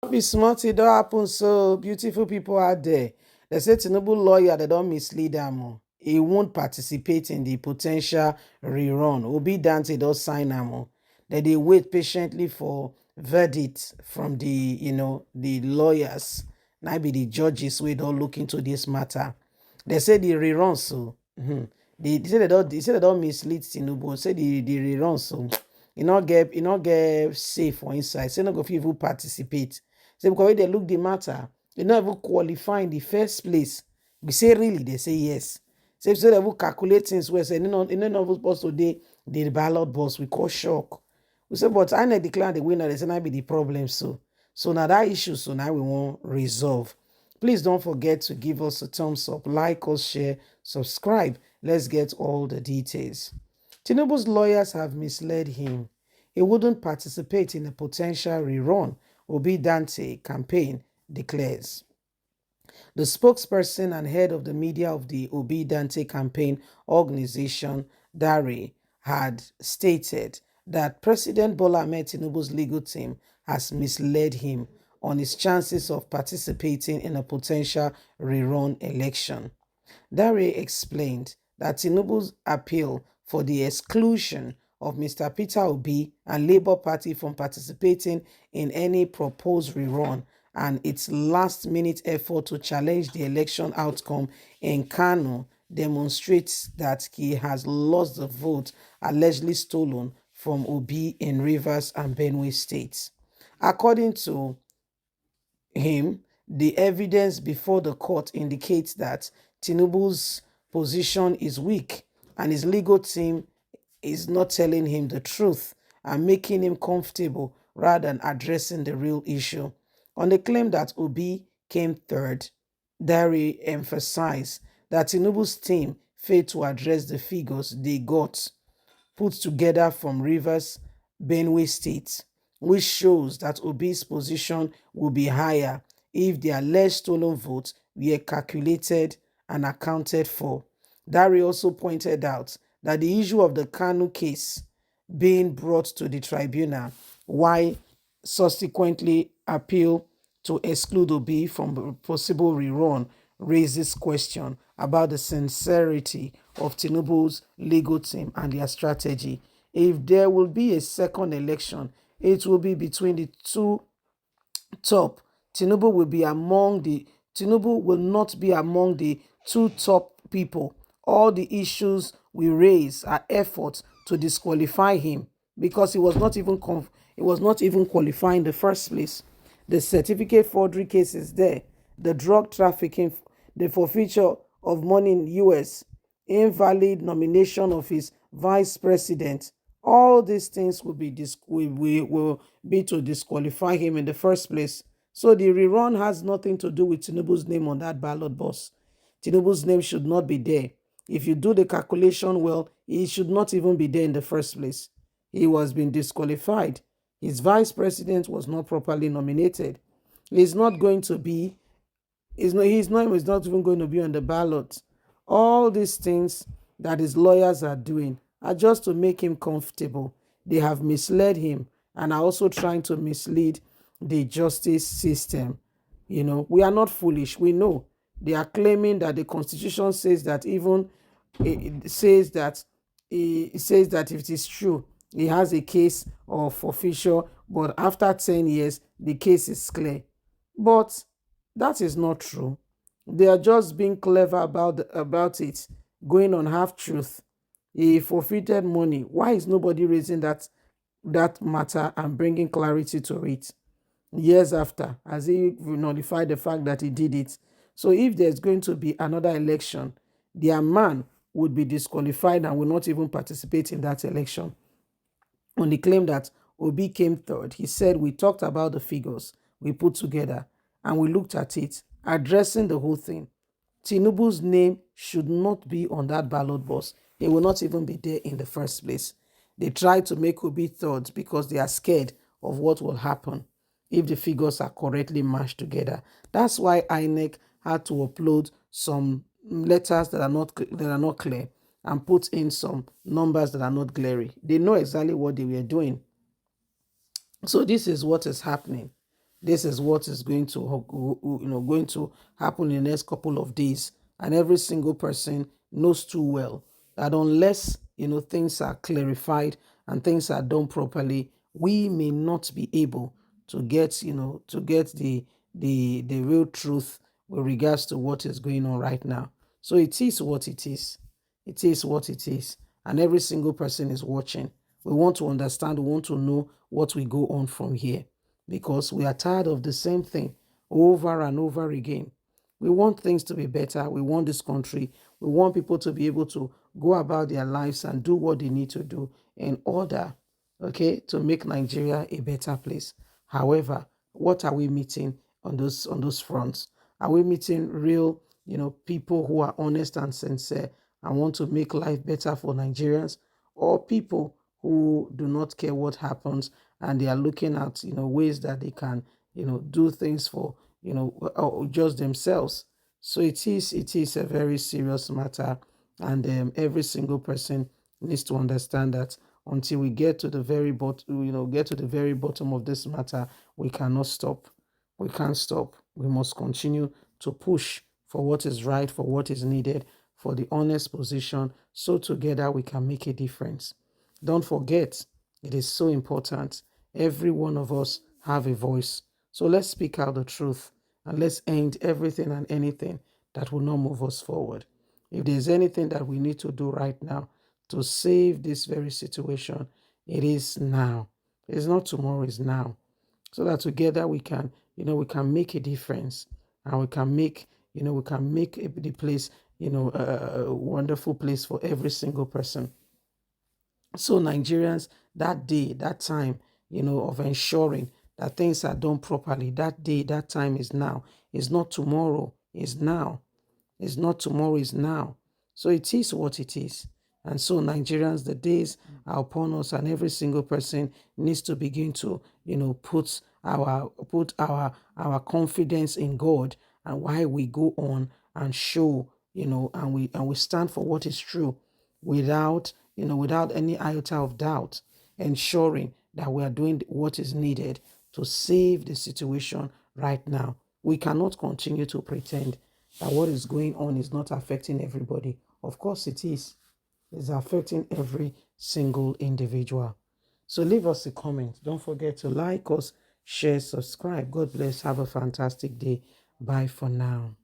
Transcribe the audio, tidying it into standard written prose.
Be smart, it don't happen. So beautiful people out there. They say Tinubu lawyer, they don't mislead them. He won't participate in the potential rerun. Obi Dante does sign am. That they wait patiently for verdict from the lawyers. Now be the judges we don't look into this matter. They say the rerun so. They say they don't mislead Tinubu. Say the rerun so. You not get safe for inside. Say no go fit even participate. Say because when they look the matter, they not even qualify in the first place. We say really, they say yes. Say so they will calculate things where say you know not supposed to the ballot box. We call shock. We say but INEC declare the winner. They say that be the problem. So now that issue. So now we won't resolve. Please don't forget to give us a thumbs up, like us, share, subscribe. Let's get all the details. Tinubu's lawyers have misled him. He wouldn't participate in a potential rerun, Obi Dante campaign declares. The spokesperson and head of the media of the Obi Dante campaign organization, Dare, had stated that President Bola Ahmed Tinubu's legal team has misled him on his chances of participating in a potential rerun election. Dare explained that Tinubu's appeal for the exclusion of Mr. Peter Obi and Labour Party from participating in any proposed rerun and its last-minute effort to challenge the election outcome in Kano demonstrates that he has lost the vote allegedly stolen from Obi in Rivers and Benue states. According to him, the evidence before the court indicates that Tinubu's position is weak and his legal team is not telling him the truth and making him comfortable rather than addressing the real issue. On the claim that Obi came third, Dare emphasized that Tinubu's team failed to address the figures they got put together from Rivers, Benue State, which shows that Obi's position will be higher if the alleged stolen votes were calculated and accounted for. Dare also pointed out that the issue of the Kanu case being brought to the tribunal, while subsequently appeal to exclude Obi from a possible rerun, raises question about the sincerity of Tinubu's legal team and their strategy. If there will be a second election, it will be between the two top. Tinubu will not be among the two top people. All the issues we raise are efforts to disqualify him because he was not even qualifying in the first place. The certificate forgery case is there. The drug trafficking, the forfeiture of money in US, invalid nomination of his vice president. All these things will be to disqualify him in the first place. So the rerun has nothing to do with Tinubu's name on that ballot box. Tinubu's name should not be there. If you do the calculation well, he should not even be there in the first place. He was being disqualified. His vice president was not properly nominated. He's not going to be, his name is not even going to be on the ballot. All these things that his lawyers are doing are just to make him comfortable. They have misled him and are also trying to mislead the justice system. We are not foolish. We know they are claiming that the constitution says that even it says that if it is true, he has a case of forfeiture, but after 10 years, the case is clear. But that is not true. They are just being clever about it, going on half-truth. He forfeited money. Why is nobody raising that matter and bringing clarity to it? Years after, as he nullified the fact that he did it. So if there's going to be another election, their man would be disqualified and will not even participate in that election. On the claim that Obi came third, he said, we talked about the figures we put together and we looked at it, addressing the whole thing. Tinubu's name should not be on that ballot box. It will not even be there in the first place. They tried to make Obi third because they are scared of what will happen if the figures are correctly matched together. That's why INEC had to upload some letters that are not clear and put in some numbers that are not glary. They know exactly what they were doing. So this is what is happening. this is what is going to going to happen in the next couple of days, and every single person knows too well that unless things are clarified and things are done properly, we may not be able to get the real truth with regards to what is going on right now. So it is what it is. It is what it is. And every single person is watching. We want to understand, we want to know what will go on from here, because we are tired of the same thing over and over again. We want things to be better. We want this country. We want people to be able to go about their lives and do what they need to do in order, okay, to make Nigeria a better place. However, what are we meeting on those fronts? Are we meeting real, people who are honest and sincere and want to make life better for Nigerians, or people who do not care what happens and they are looking at ways that they can do things for just themselves? So it is a very serious matter, and every single person needs to understand that until we get to the very bottom, get to the very bottom of this matter, we cannot stop. We can't stop. We must continue to push for what is right, for what is needed, for the honest position, so together we can make a difference. Don't forget, it is so important. Every one of us have a voice. So let's speak out the truth and let's end everything and anything that will not move us forward. If there's anything that we need to do right now to save this very situation, it is now. It's not tomorrow, it's now. So that together we can make a difference, and we can make the place, a wonderful place for every single person. So Nigerians, that day, that time, of ensuring that things are done properly, that day, that time is now. It's not tomorrow, it's now. It's not tomorrow, it's now. So it is what it is. And so Nigerians, the days are upon us, and every single person needs to begin to, put our confidence in God, and why we go on and show, and we stand for what is true, without any iota of doubt, ensuring that we are doing what is needed to save the situation right now. We cannot continue to pretend that what is going on is not affecting everybody. Of course it is. It's affecting every single individual. So leave us a comment. Don't forget to like us, share, subscribe. God bless. Have a fantastic day. Bye for now.